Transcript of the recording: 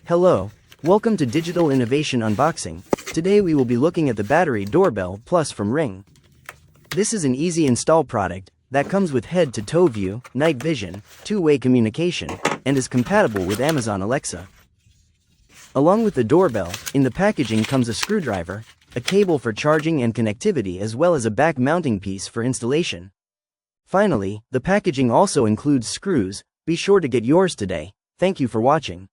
Hello, welcome to Digital Innovation Unboxing. Today we will be looking at the Battery Doorbell Plus from Ring. This is an easy install product that comes with head-to-toe view, night vision, two-way communication, and is compatible with Amazon Alexa. Along with the doorbell, in the packaging comes a screwdriver, a cable for charging and connectivity, as well as a back mounting piece for installation. Finally, the packaging also includes screws. Be sure to get yours today. Thank you for watching.